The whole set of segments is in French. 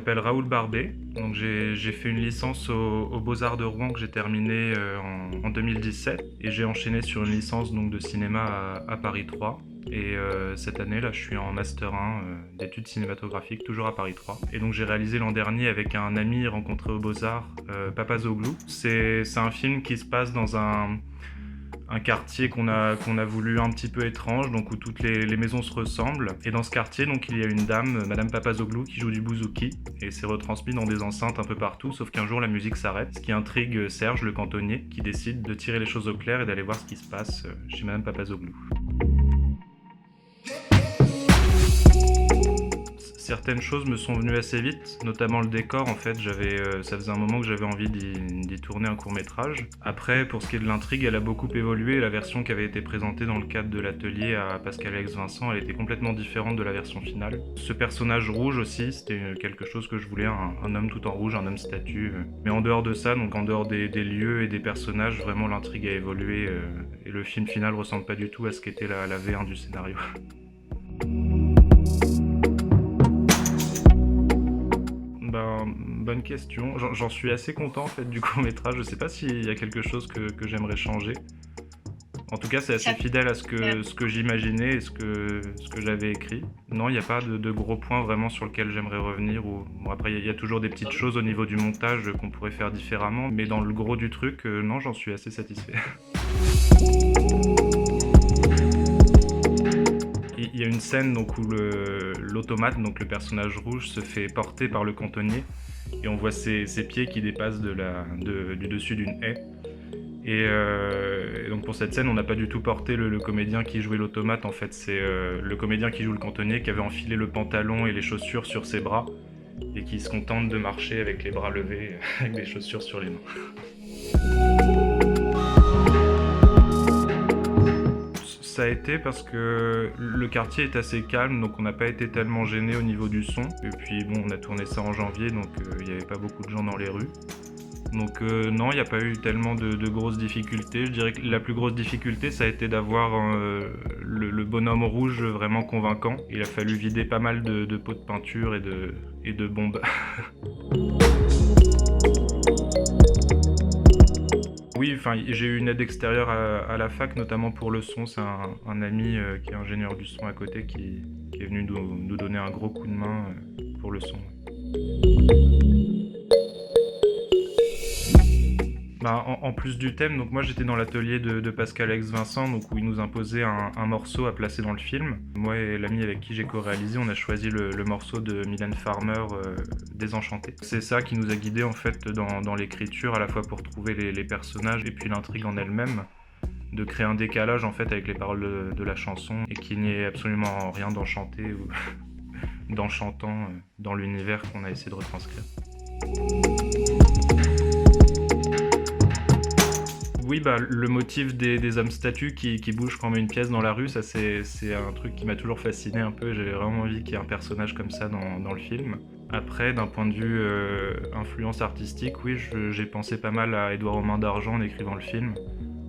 m'appelle Raoul Barbet, donc j'ai fait une licence aux Beaux-Arts de Rouen que j'ai terminée en 2017 et j'ai enchaîné sur une licence donc, de cinéma à Paris 3. Et cette année là je suis en master 1 d'études cinématographiques toujours à Paris 3. Et donc j'ai réalisé l'an dernier avec un ami rencontré aux Beaux-Arts, Papazoglou. C'est un film qui se passe dans un quartier qu'on a voulu un petit peu étrange, donc où toutes les maisons se ressemblent. Et dans ce quartier, donc, il y a une dame, Madame Papazoglou, qui joue du bouzouki, et c'est retransmis dans des enceintes un peu partout, sauf qu'un jour la musique s'arrête, ce qui intrigue Serge, le cantonnier, qui décide de tirer les choses au clair et d'aller voir ce qui se passe chez Madame Papazoglou. Certaines choses me sont venues assez vite, notamment le décor. En fait, ça faisait un moment que j'avais envie d'y tourner un court-métrage. Après, pour ce qui est de l'intrigue, elle a beaucoup évolué. La version qui avait été présentée dans le cadre de l'atelier à Pascal-Alex Vincent, elle était complètement différente de la version finale. Ce personnage rouge aussi, c'était quelque chose que je voulais, un homme tout en rouge, un homme statue. Mais en dehors de ça, donc en dehors des lieux et des personnages, vraiment l'intrigue a évolué et le film final ressemble pas du tout à ce qu'était la V1 du scénario. Bonne question. J'en suis assez content en fait du court-métrage. Je sais pas s'il y a quelque chose que j'aimerais changer. En tout cas, c'est assez fidèle à ce que j'imaginais et ce que j'avais écrit. Non, il n'y a pas de gros points vraiment sur lesquels j'aimerais revenir. Bon, après, il y a toujours des petites choses au niveau du montage qu'on pourrait faire différemment. Mais dans le gros du truc, non, j'en suis assez satisfait. Il y a une scène donc, où l'automate, donc le personnage rouge, se fait porter par le cantonnier et on voit ses pieds qui dépassent du dessus d'une haie. Et donc pour cette scène, on n'a pas du tout porté le comédien qui jouait l'automate. En fait, c'est le comédien qui joue le cantonnier qui avait enfilé le pantalon et les chaussures sur ses bras et qui se contente de marcher avec les bras levés, avec des chaussures sur les mains. Ça a été parce que le quartier est assez calme, donc on n'a pas été tellement gêné au niveau du son. Et puis bon, on a tourné ça en janvier, donc il n'y avait pas beaucoup de gens dans les rues. Donc non, il n'y a pas eu tellement de grosses difficultés. Je dirais que la plus grosse difficulté, ça a été d'avoir le bonhomme rouge vraiment convaincant. Il a fallu vider pas mal de pots de peinture et de bombes. Oui, enfin, j'ai eu une aide extérieure à la fac, notamment pour le son. C'est un ami qui est ingénieur du son à côté qui est venu nous donner un gros coup de main pour le son. En plus du thème, donc moi j'étais dans l'atelier de Pascal-Alex Vincent, donc où il nous imposait un morceau à placer dans le film. Moi et l'ami avec qui j'ai co-réalisé, on a choisi le morceau de Mylène Farmer, Désenchanté. C'est ça qui nous a guidés en fait dans l'écriture, à la fois pour trouver les personnages et puis l'intrigue en elle-même, de créer un décalage en fait avec les paroles de la chanson et qu'il n'y ait absolument rien d'enchanté ou d'enchantant dans l'univers qu'on a essayé de retranscrire. Oui, le motif des hommes statues qui bougent quand on met une pièce dans la rue, ça c'est un truc qui m'a toujours fasciné un peu. J'avais vraiment envie qu'il y ait un personnage comme ça dans le film. Après, d'un point de vue influence artistique, oui, j'ai pensé pas mal à Édouard aux Mains d'Argent en écrivant le film,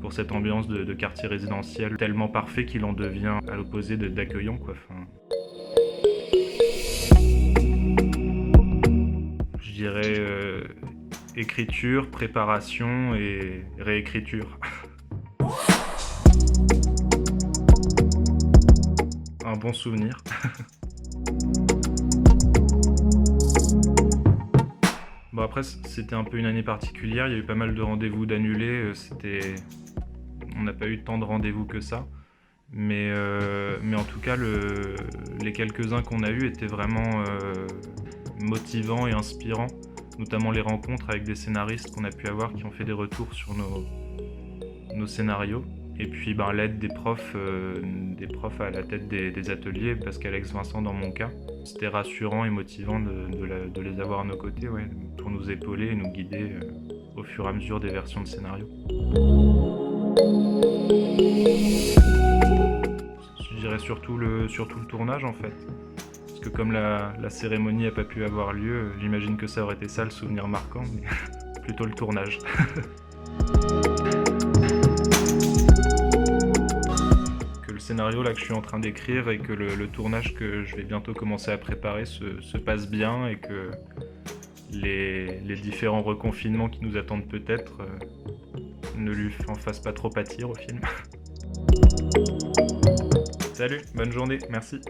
pour cette ambiance de quartier résidentiel tellement parfait qu'il en devient à l'opposé d'accueillant, quoi. Enfin, je dirais écriture, préparation et réécriture. Un bon souvenir. Bon après c'était un peu une année particulière, il y a eu pas mal de rendez-vous d'annulés, on n'a pas eu tant de rendez-vous que ça. Mais en tout cas les quelques-uns qu'on a eus étaient vraiment motivants et inspirants. Notamment les rencontres avec des scénaristes qu'on a pu avoir qui ont fait des retours sur nos scénarios. Et puis l'aide des profs à la tête des ateliers, Pascal-Alex Vincent dans mon cas. C'était rassurant et motivant de les avoir à nos côtés, ouais, pour nous épauler et nous guider au fur et à mesure des versions de scénario. Je dirais surtout le tournage en fait. Parce que comme la cérémonie n'a pas pu avoir lieu, j'imagine que ça aurait été ça le souvenir marquant, mais plutôt le tournage. Que le scénario là que je suis en train d'écrire et que le tournage que je vais bientôt commencer à préparer se passe bien et que les différents reconfinements qui nous attendent peut-être ne lui en fassent pas trop pâtir au film. Salut, bonne journée, merci.